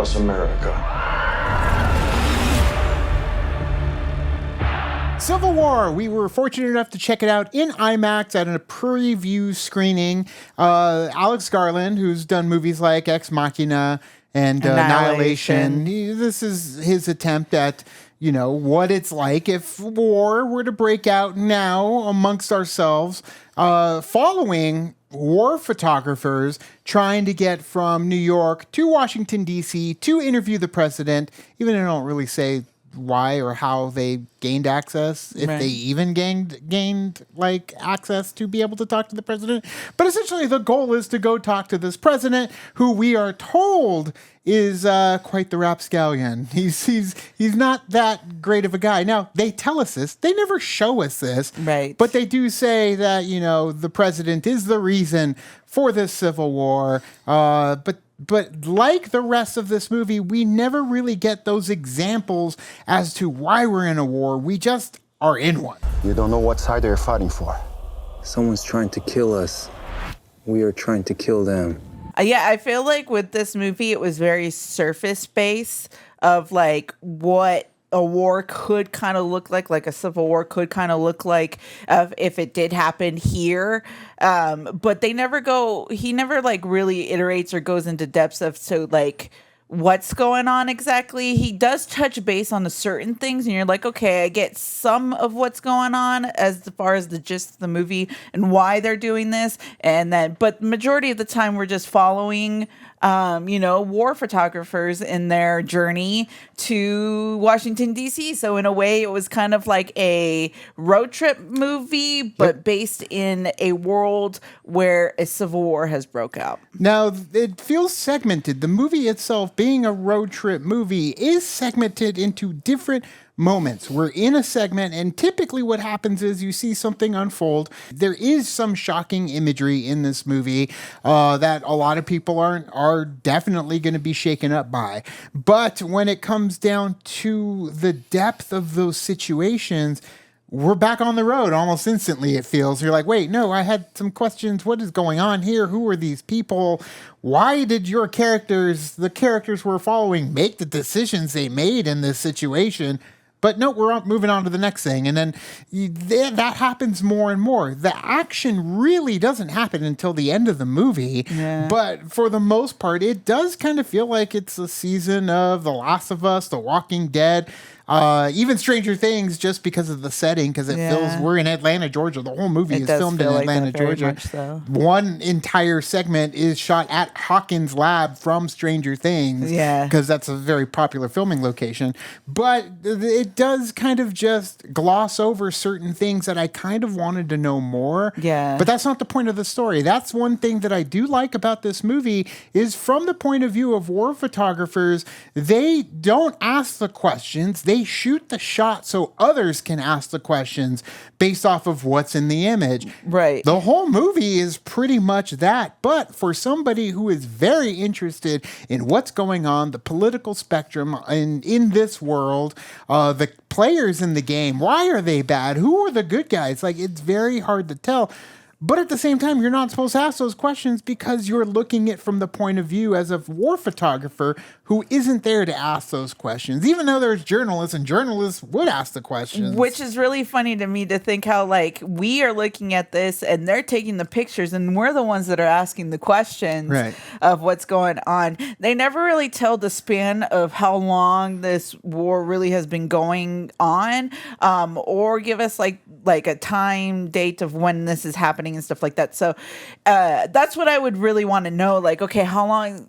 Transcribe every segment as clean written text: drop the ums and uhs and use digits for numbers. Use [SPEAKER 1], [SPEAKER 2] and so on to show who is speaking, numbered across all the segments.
[SPEAKER 1] across America.
[SPEAKER 2] Civil War. We were fortunate enough to check it out in IMAX at a preview screening. Alex Garland, who's done movies like Ex Machina and Annihilation. This is his attempt at, what it's like if war were to break out now amongst ourselves, following war photographers trying to get from New York to Washington, D.C. to interview the president, even though they don't really say why or how they gained access, if they even gained access to be able to talk to the president. But essentially the goal is to go talk to this president, who we are told is quite the rapscallion. He's not that great of a guy. Now, they tell us this. They never show us this.
[SPEAKER 3] Right.
[SPEAKER 2] But they do say that, the president is the reason for this civil war. But like the rest of this movie, we never really get those examples as to why we're in a war. We just are in one.
[SPEAKER 4] You don't know what side they're fighting for.
[SPEAKER 5] Someone's trying to kill us. We are trying to kill them.
[SPEAKER 3] Yeah, I feel like with this movie, it was very surface based of what a war could kind of look like a civil war could kind of look like if it did happen here. But he never really iterates or goes into depths of what's going on exactly. He does touch base on the certain things, and you're like, okay, I get some of what's going on as far as the gist of the movie and why they're doing this. But majority of the time we're just following, war photographers in their journey to Washington, D.C. So in a way, it was kind of like a road trip movie, but based in a world where a civil war has broke out.
[SPEAKER 2] Now, it feels segmented. The movie itself, being a road trip movie, is segmented into different moments. We're in a segment, and typically what happens is you see something unfold. There is some shocking imagery in this movie that a lot of people are definitely going to be shaken up by. But when it comes down to the depth of those situations, we're back on the road almost instantly, it feels. You're like, wait, no, I had some questions. What is going on here? Who are these people? Why did the characters we're following, make the decisions they made in this situation? But no, we're moving on to the next thing. And then that happens more and more. The action really doesn't happen until the end of the movie. Yeah. But for the most part, it does kind of feel like it's a season of The Last of Us, The Walking Dead, even Stranger Things, just because of the setting, because it feels we're in Atlanta, Georgia. The whole movie is filmed in Atlanta, Georgia.
[SPEAKER 3] So.
[SPEAKER 2] One entire segment is shot at Hawkins' lab from Stranger Things, because that's a very popular filming location. But it does kind of just gloss over certain things that I kind of wanted to know more.
[SPEAKER 3] Yeah.
[SPEAKER 2] But that's not the point of the story. That's one thing that I do like about this movie is from the point of view of war photographers, they don't ask the questions. They shoot the shot so others can ask the questions based off of what's in the image.
[SPEAKER 3] Right.
[SPEAKER 2] The whole movie is pretty much that. But for somebody who is very interested in what's going on, the political spectrum in this world, the players in the game, why are they bad? Who are the good guys? It's very hard to tell. But at the same time, you're not supposed to ask those questions because you're looking at it from the point of view as a war photographer who isn't there to ask those questions, even though there's journalists and journalists would ask the questions.
[SPEAKER 3] Which is really funny to me to think how we are looking at this and they're taking the pictures and we're the ones that are asking the questions of what's going on. They never really tell the span of how long this war really has been going on, or give us like a time date of when this is happening and stuff like that. So that's what I would really want to know. Okay, how long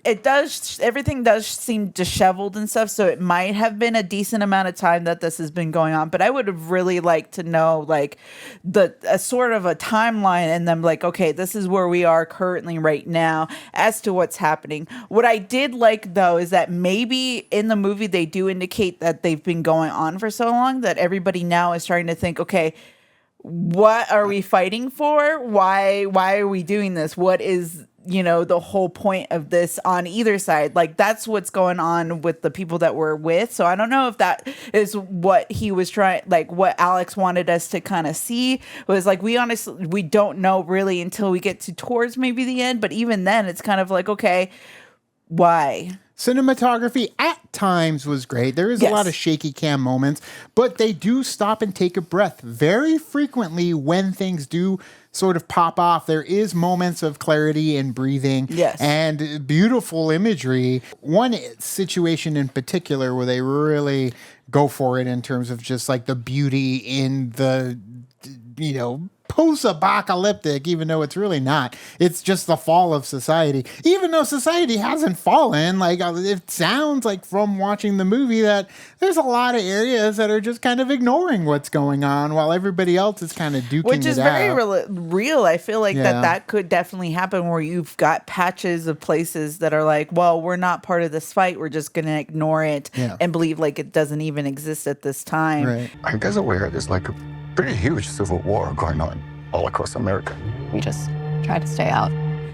[SPEAKER 3] everything does seem disheveled and stuff. So it might have been a decent amount of time that this has been going on, but I would have really liked to know a sort of a timeline and them okay, this is where we are currently right now as to what's happening. What I did like though, is that maybe in the movie, they do indicate that they've been going on for so long that everybody now is starting to think, okay, what are we fighting for? Why are we doing this? What is, the whole point of this on either side? That's what's going on with the people that we're with. So I don't know if that is what he was trying, what Alex wanted us to kind of see. It was we don't know really until we get towards maybe the end. But even then, it's kind of okay, why?
[SPEAKER 2] Cinematography at times was great. There is a lot of shaky cam moments, but they do stop and take a breath very frequently when things do sort of pop off. There is moments of clarity and breathing and beautiful imagery. One situation in particular where they really go for it in terms of just like the beauty in the, you know, post-apocalyptic, even though it's really not. It's just the fall of society. Even though society hasn't fallen, like it sounds like from watching the movie that there's a lot of areas that are just kind of ignoring what's going on while everybody else is kind of duking it out.
[SPEAKER 3] Which is very real. I feel like that could definitely happen where you've got patches of places that are like, well, we're not part of this fight. We're just going to ignore it and believe like it doesn't even exist at this time.
[SPEAKER 2] Right.
[SPEAKER 4] Are you guys aware there's like a pretty huge civil war going on all across America?
[SPEAKER 1] We just try to stay out.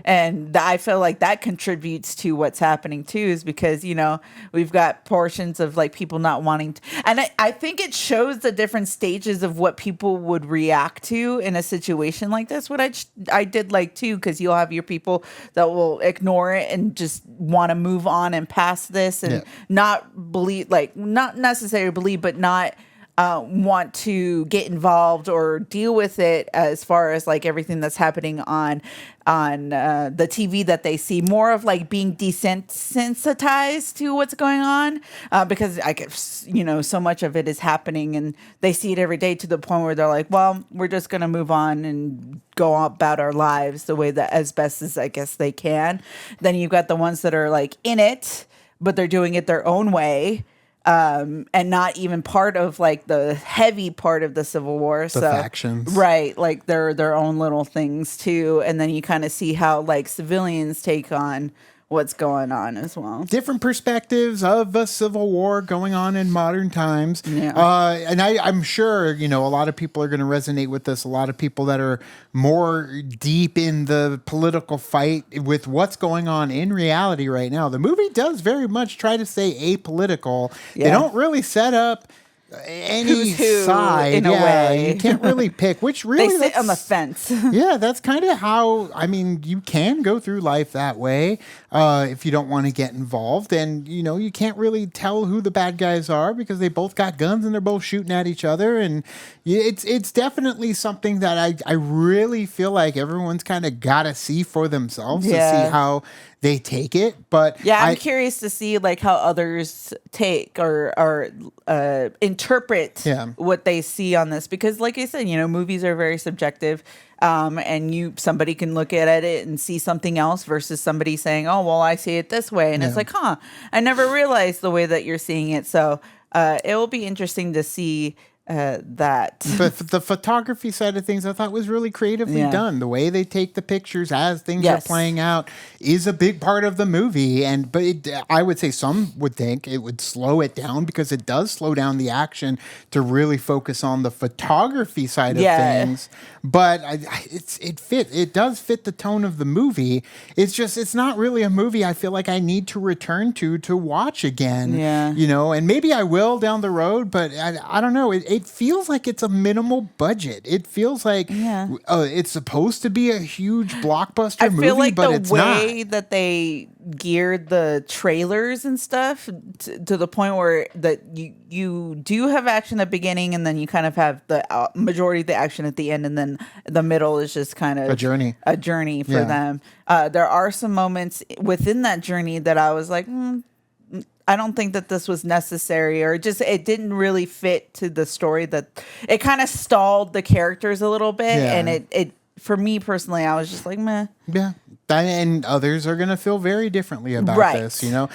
[SPEAKER 3] And I feel like that contributes to what's happening too, is because, you know, we've got portions of like people not wanting to, and I think it shows the different stages of what people would react to in a situation like this. What I did like too, because you'll have your people that will ignore it and just want to move on and pass this and not believe, like not necessarily believe, but not want to get involved or deal with it as far as like everything that's happening on the TV that they see, more of like being desensitized to what's going on because I guess, you know, so much of it is happening and they see it every day to the point where they're like, well, we're just going to move on and go about our lives the way that as best as I guess they can. Then you've got the ones that are like in it, but they're doing it their own way. And not even part of like the heavy part of the Civil War.
[SPEAKER 2] The factions.
[SPEAKER 3] Right. Like they're their own little things too. And then you kind of see how like civilians take on what's going on as well.
[SPEAKER 2] Different perspectives of a civil war going on in modern times. Yeah. And I'm sure, you know, a lot of people are going to resonate with this. A lot of people that are more deep in the political fight with what's going on in reality right now. The movie does very much try to stay apolitical. They don't really set up any side
[SPEAKER 3] in a way.
[SPEAKER 2] You can't really pick which really
[SPEAKER 3] they sit on the fence.
[SPEAKER 2] Yeah, that's kind of how, I mean, you can go through life that way if you don't want to get involved. And, you know, you can't really tell who the bad guys are because they both got guns and they're both shooting at each other. And it's definitely something that I really feel like everyone's kind of got to see for themselves to see how they take it. But
[SPEAKER 3] I'm curious to see like how others take or interpret what they see on this, because like I said, you know, movies are very subjective, and somebody can look at it and see something else versus somebody saying, oh, well, I see it this way, and it's like, I never realized the way that you're seeing it. So it will be interesting to see that.
[SPEAKER 2] But the photography side of things I thought was really creatively done. The way they take the pictures as things are playing out is a big part of the movie. But I would say some would think it would slow it down because it does slow down the action to really focus on the photography side of things. But it does fit the tone of the movie. It's just, it's not really a movie I feel like I need to return to watch again. Yeah. You know, and maybe I will down the road, but I don't know. It feels like it's a minimal budget. It feels like it's supposed to be a huge blockbuster movie,
[SPEAKER 3] feel like
[SPEAKER 2] but
[SPEAKER 3] the
[SPEAKER 2] it's
[SPEAKER 3] way
[SPEAKER 2] not.
[SPEAKER 3] that they geared the trailers and stuff to the point where that you do have action at the beginning, and then you kind of have the majority of the action at the end, and then the middle is just kind of
[SPEAKER 2] a journey
[SPEAKER 3] for them. There are some moments within that journey that I was like, I don't think that this was necessary, or just it didn't really fit to the story. That it kind of stalled the characters a little bit, and it for me personally, I was just like, meh.
[SPEAKER 2] Yeah. And others are going to feel very differently about this. You know,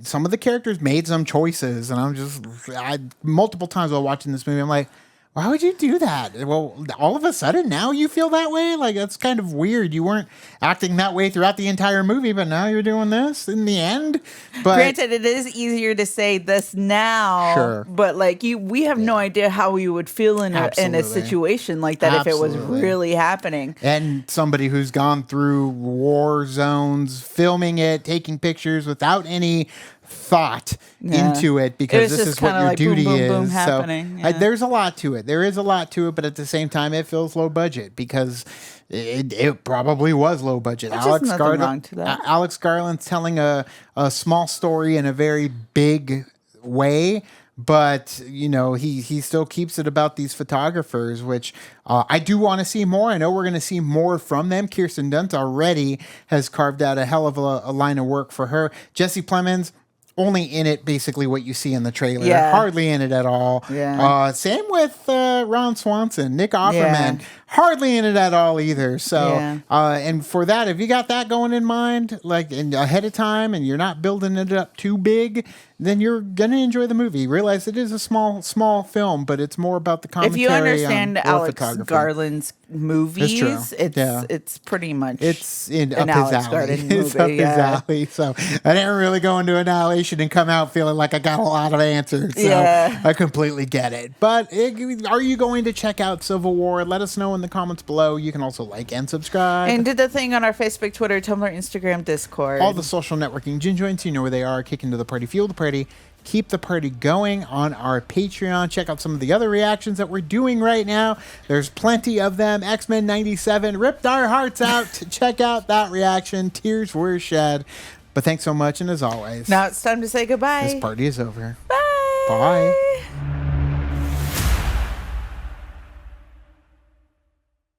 [SPEAKER 2] some of the characters made some choices, and multiple times while watching this movie, I'm like, why would you do that? Well, all of a sudden now you feel that way? Like, that's kind of weird. You weren't acting that way throughout the entire movie, but now you're doing this in the end. But
[SPEAKER 3] granted, it is easier to say this now, but like we have no idea how we would feel in a situation like that if it was really happening.
[SPEAKER 2] And somebody who's gone through war zones, filming it, taking pictures without any thought into it, because this is what your
[SPEAKER 3] like
[SPEAKER 2] duty
[SPEAKER 3] boom, boom, boom
[SPEAKER 2] is.
[SPEAKER 3] Happening.
[SPEAKER 2] So there's a lot to it. There is a lot to it, but at the same time, it feels low budget because it probably was low budget.
[SPEAKER 3] There's just nothing wrong to that.
[SPEAKER 2] Alex Garland's telling a small story in a very big way, but he still keeps it about these photographers, which I do want to see more. I know we're going to see more from them. Kirsten Dunst already has carved out a hell of a line of work for her. Jesse Plemons, only in it basically what you see in the trailer.
[SPEAKER 3] Yeah.
[SPEAKER 2] Hardly in it at all.
[SPEAKER 3] Yeah.
[SPEAKER 2] Same with Ron Swanson, Nick Offerman.
[SPEAKER 3] Yeah.
[SPEAKER 2] Hardly in it at all either. So,
[SPEAKER 3] Yeah.
[SPEAKER 2] and for that, if you got that going in mind, like ahead of time, and you're not building it up too big, then you're gonna enjoy the movie. Realize it is a small film, but it's more about the commentary.
[SPEAKER 3] If you understand
[SPEAKER 2] on war
[SPEAKER 3] Alex
[SPEAKER 2] photography.
[SPEAKER 3] Garland's movies, it's pretty much
[SPEAKER 2] it's in
[SPEAKER 3] an
[SPEAKER 2] up his
[SPEAKER 3] Alex
[SPEAKER 2] alley.
[SPEAKER 3] Garland
[SPEAKER 2] It's
[SPEAKER 3] movie.
[SPEAKER 2] up his alley. So I didn't really go into Annihilation and come out feeling like I got a lot of answers. So
[SPEAKER 3] Yeah.
[SPEAKER 2] I completely get it. But are you going to check out Civil War? Let us know in the comments below. You can also like and subscribe.
[SPEAKER 3] And did the thing on our Facebook, Twitter, Tumblr, Instagram, Discord.
[SPEAKER 2] All the social networking gin joints, you know where they are. Kick into the party, fuel the party, keep the party going on our Patreon. Check out some of the other reactions that we're doing right now. There's plenty of them. X-Men 97 ripped our hearts out. Check out that reaction. Tears were shed. But thanks so much, and as always,
[SPEAKER 3] Now it's time to say goodbye.
[SPEAKER 2] this party is over.
[SPEAKER 3] Bye.
[SPEAKER 2] Bye.